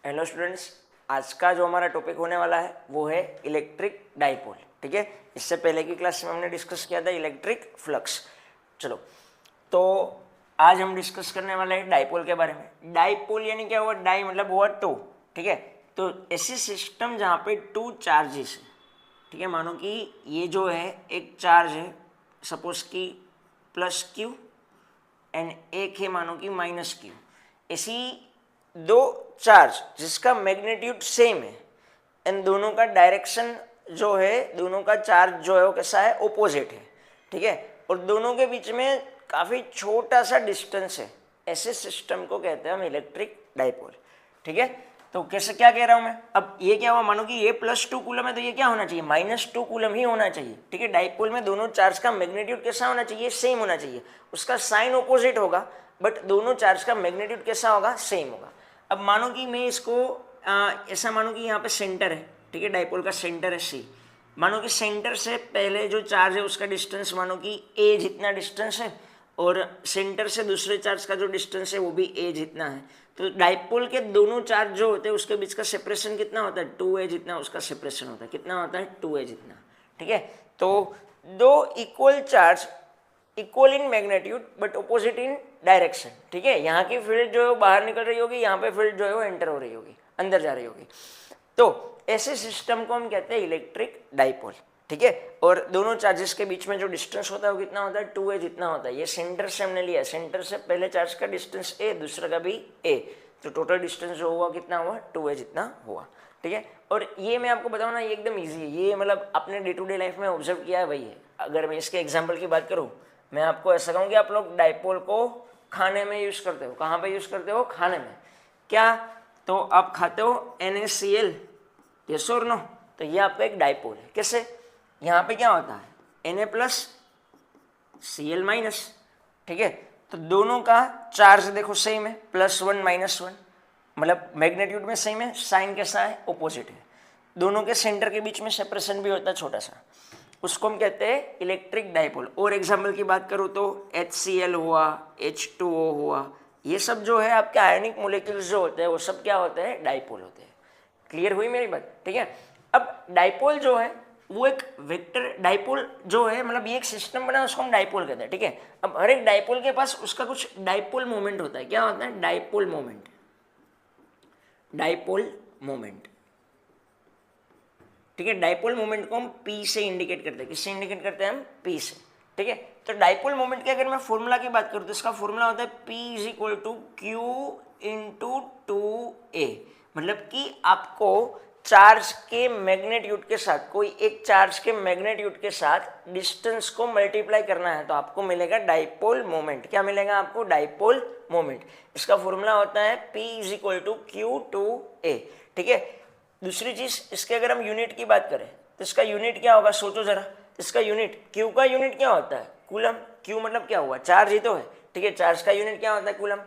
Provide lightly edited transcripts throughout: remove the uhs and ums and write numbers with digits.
Hello students, आज का जो हमारा टॉपिक होने वाला है वो है इलेक्ट्रिक डाइपोल। ठीक है, इससे पहले की क्लास में हमने डिस्कस किया था इलेक्ट्रिक फ्लक्स। चलो, तो आज हम डिस्कस करने वाले हैं डाइपोल के बारे में। डाइपोल यानी क्या हुआ? डाई मतलब हुआ टू। ठीक है, तो ऐसी सिस्टम जहाँ पे टू चार्जेस है। ठीक है, मानो कि ये जो है एक चार्ज है, सपोज कि प्लस क्यू, एंड एक है मानो कि माइनस क्यू। ऐसी दो चार्ज जिसका मैग्नीट्यूड सेम है एंड दोनों का डायरेक्शन जो है, दोनों का चार्ज जो है वो कैसा है? ओपोजिट है। ठीक है, और दोनों के बीच में काफ़ी छोटा सा डिस्टेंस है। ऐसे सिस्टम को कहते हैं हम इलेक्ट्रिक डाइपोल। ठीक है, तो कैसे क्या कह रहा हूं मैं? अब ये क्या हुआ, मानो कि ये +2 कूलम है तो ये क्या होना चाहिए? -2 कूलम ही होना चाहिए। ठीक है, डाइपोल में दोनों चार्ज का मैग्नीट्यूड कैसा होना चाहिए? सेम होना चाहिए। उसका साइन ऑपोजिट होगा बट दोनों चार्ज का मैग्नीट्यूड कैसा होगा? सेम होगा। अब मानो कि मैं इसको ऐसा मानो कि यहाँ पे सेंटर है। ठीक है, डाइपोल का सेंटर है सी। मानो कि सेंटर से पहले जो चार्ज है उसका डिस्टेंस मानो कि ए जितना डिस्टेंस है, और सेंटर से दूसरे चार्ज का जो डिस्टेंस है वो भी ए जितना है। तो डाइपोल के दोनों चार्ज जो होते हैं उसके बीच का सेपरेशन कितना होता है? 2a जितना उसका सेपरेशन होता है। कितना होता है? 2a जितना। ठीक है, तो दो equal charge, equal in magnitude but opposite in direction. ठीक है, यहाँ की फील्ड जो है बाहर निकल रही होगी, यहाँ पे फील्ड जो है वो एंटर हो रही होगी, अंदर जा रही होगी। तो ऐसे सिस्टम को हम कहते हैं इलेक्ट्रिक डाइपोल। ठीक है, और दोनों चार्जेस के बीच में जो डिस्टेंस होता है वो कितना होता है? 2a जितना होता है। ये सेंटर से हमने लिया, सेंटर से पहले चार्ज का डिस्टेंस a, दूसरे का भी a, तो टोटल डिस्टेंस जो हुआ कितना हुआ? 2a जितना हुआ। ठीक है, और ये मैं आपको बताऊँ ना, ये एकदम ईजी है। ये मतलब अपने डे टू डे लाइफ में ऑब्जर्व किया है वही है। अगर मैं इसके एग्जाम्पल की बात करूँ, मैं आपको ऐसा कहूँ कि आप लोग डाइपोल को खाने में यूज़ करते हो। कहाँ पे यूज़ करते हो? खाने में। क्या? तो आप खाते हो NaCl, यस और नो? तो ये आपका एक डाइपोल है। कैसे? यहाँ पे क्या होता है? Na+Cl-। ठीक है, तो दोनों का चार्ज देखो सेम है, +1 -1, मतलब मैग्नीट्यूड में सेम है, साइन कैसा है? ऑपोजिट है। दोनों के सेंटर के बीच में सेपरेशन भी होता है छोटा सा, उसको हम कहते हैं इलेक्ट्रिक डाइपोल। और एग्जाम्पल की बात करूँ तो HCl हुआ, H2O हुआ, ये सब जो है आपके आयनिक मोलिक्यूल्स जो होते हैं वो सब क्या होते हैं? डाइपोल होते हैं। क्लियर हुई मेरी बात? ठीक है, अब डाइपोल जो है वो एक वेक्टर डाइपोल जो है, मतलब ये एक सिस्टम बना उसको हम डाइपोल कहते हैं। ठीक है, अब हर एक डाइपोल के पास उसका कुछ डाइपोल मोमेंट होता है। क्या होता है? Dipole moment. Dipole moment. ठीक है, डाइपोल मोमेंट को हम P से इंडिकेट करते हैं। किससे इंडिकेट करते हैं हम? P से। ठीक है, तो डाइपोल मोमेंट के अगर मैं फॉर्मूला की बात करूँ तो इसका फॉर्मूला होता है P = Q × 2a। मतलब कि आपको चार्ज के मैग्नीट्यूड के साथ, कोई एक चार्ज के मैग्नीट्यूड के साथ डिस्टेंस को मल्टीप्लाई करना है तो आपको मिलेगा डाइपोल मोमेंट। क्या मिलेगा आपको? Dipole moment. इसका फॉर्मूला होता है P = Q/2a। ठीक है, दूसरी चीज, इसके अगर हम यूनिट की बात करें तो इसका यूनिट क्या होगा? सोचो जरा, इसका यूनिट, क्यू का यूनिट क्या होता है? कूलम। क्यू मतलब क्या हुआ? चार्ज ही तो है। ठीक है, चार्ज का यूनिट क्या होता है? कूलम।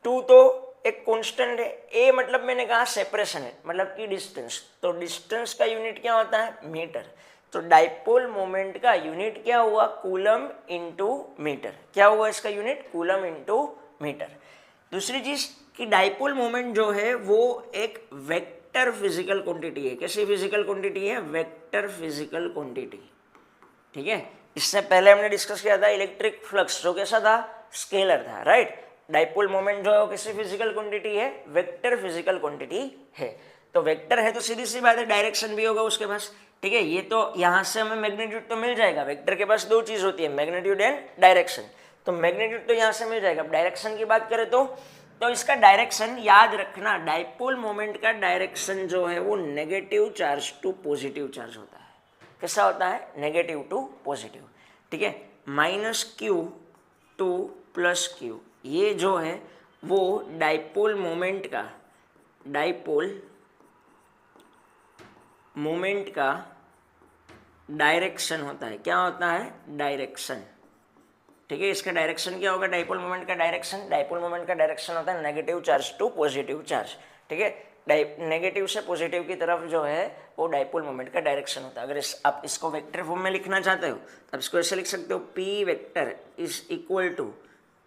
2 तो एक कांस्टेंट है। ए मतलब मैंने कहा सेपरेशन है, मतलब कि डिस्टेंस, तो डिस्टेंस का यूनिट क्या होता है? मीटर। तो डाइपोल मोमेंट का यूनिट क्या हुआ? Coulomb into metre. क्या हुआ इसका यूनिट? Coulomb into metre. दूसरी चीज कि डाइपोल मोमेंट जो है वो एक वेक्टर फिजिकल क्वांटिटी है। कैसी फिजिकल क्वांटिटी है? Vector physical quantity. ठीक है, इससे पहले हमने डिस्कस किया था इलेक्ट्रिक फ्लक्स, जो कैसा था? स्केलर था, राइट। डाइपोल मोमेंट जो है वो किसी फिजिकल क्वांटिटी है? वेक्टर फिजिकल क्वांटिटी है। तो वेक्टर है तो सीधी सी बात है डायरेक्शन भी होगा उसके पास। ठीक है, ये तो यहाँ से हमें मैग्नीट्यूड तो मिल जाएगा। वेक्टर के पास दो चीज होती है, मैग्नीट्यूड एंड डायरेक्शन। तो मैग्नीट्यूड तो यहाँ से मिल जाएगा। डायरेक्शन की बात करें तो इसका डायरेक्शन याद रखना, डाइपोल मोमेंट का डायरेक्शन जो है वो negative charge to positive charge होता है। कैसा होता है? Negative to positive. ठीक है, -Q टू +Q, ये जो है वो डाइपोल मोमेंट का, डाइपोल मोमेंट का डायरेक्शन होता है। क्या होता है? डायरेक्शन। ठीक है, इसका डायरेक्शन क्या होगा? डाइपोल मोमेंट का डायरेक्शन, डाइपोल मोमेंट का डायरेक्शन होता है negative charge to positive charge. ठीक है, नेगेटिव से पॉजिटिव की तरफ जो है वो डाइपोल मोमेंट का डायरेक्शन होता है। अगर आप इसको वेक्टर फॉर्म में लिखना चाहते हो तो आप इसको ऐसे लिख सकते हो, P वेक्टर =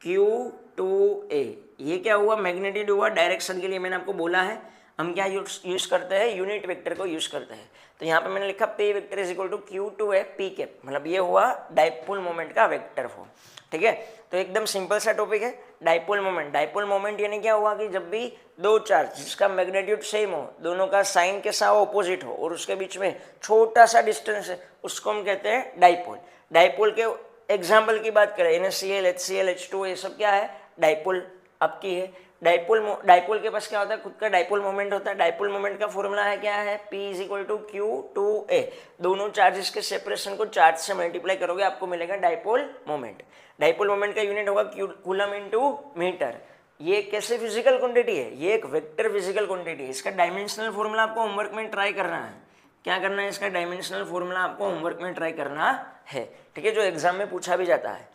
Q/2a। ये क्या हुआ? मैग्नीट्यूड हुआ। डायरेक्शन के लिए मैंने आपको बोला है हम क्या यूज करते हैं, यूनिट वेक्टर को यूज करते हैं। तो यहाँ पे मैंने लिखा P vector is equal to Q2 P cap, मतलब ये हुआ डाइपोल मोमेंट का वेक्टर फॉर्म। ठीक है, तो एकदम सिंपल सा टॉपिक है डाइपोल मोमेंट। डाइपोल मोमेंट यानी क्या हुआ कि जब भी दो चार्ज जिसका मैग्नीट्यूड सेम हो, दोनों का साइन कैसा हो, ऑपोजिट हो, और उसके बीच में छोटा सा डिस्टेंस है, उसको हम कहते हैं डाइपोल। डाइपोल के एग्जाम्पल की बात करें, NaCl, HCl, H2, ये सब क्या है, डाइपोल आपकी है। डाइपोल के पास क्या होता है, खुद का डाइपोल मोमेंट होता है। डाइपोल मोमेंट का फॉर्मूला है क्या है, P is equal to Q2A। दोनों चार्जेस के सेपरेशन को चार्ज से मल्टीप्लाई करोगे, आपको मिलेगा डाइपोल मोमेंट। डाइपोल मोमेंट का यूनिट होगा कूलम इनटू मीटर। ये कैसे फिजिकल क्वांटिटी है, ये एक वेक्टर फिजिकल क्वांटिटी है। इसका डायमेंशनल फॉर्मूला आपको होमवर्क में ट्राई करना है। क्या करना है, इसका डायमेंशनल फॉर्मूला आपको होमवर्क में ट्राई करना है। ठीक है, जो एग्जाम में पूछा भी जाता है।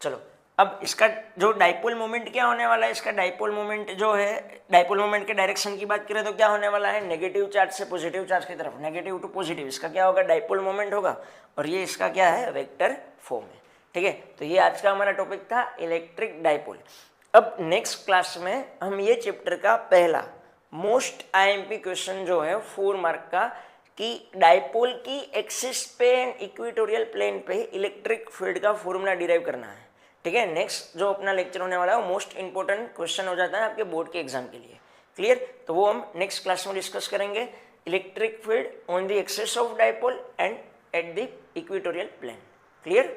चलो, अब इसका जो डाइपोल मोमेंट क्या होने वाला है, इसका डाइपोल मोमेंट जो है, डाइपोल मोमेंट के डायरेक्शन की बात करें तो क्या होने वाला है, नेगेटिव चार्ज से पॉजिटिव चार्ज की तरफ, नेगेटिव टू पॉजिटिव, इसका क्या होगा, डाइपोल मोमेंट होगा। और ये इसका क्या है, वेक्टर फॉर्म है। ठीक है, तो ये आज का हमारा टॉपिक था इलेक्ट्रिक डाइपोल। अब नेक्स्ट क्लास में हम ये चैप्टर का पहला मोस्ट IMP क्वेश्चन जो है 4 मार्क का, कि डाइपोल की एक्सिस पे एंड इक्वेटोरियल प्लेन पे इलेक्ट्रिक फील्ड का फॉर्मूला डिराइव करना है। ठीक है, नेक्स्ट जो अपना लेक्चर होने वाला है वो मोस्ट इंपॉर्टेंट क्वेश्चन हो जाता है आपके बोर्ड के एग्जाम के लिए। क्लियर, तो वो हम नेक्स्ट क्लास में डिस्कस करेंगे, electric field on the axis of dipole and at the equatorial plane. Clear.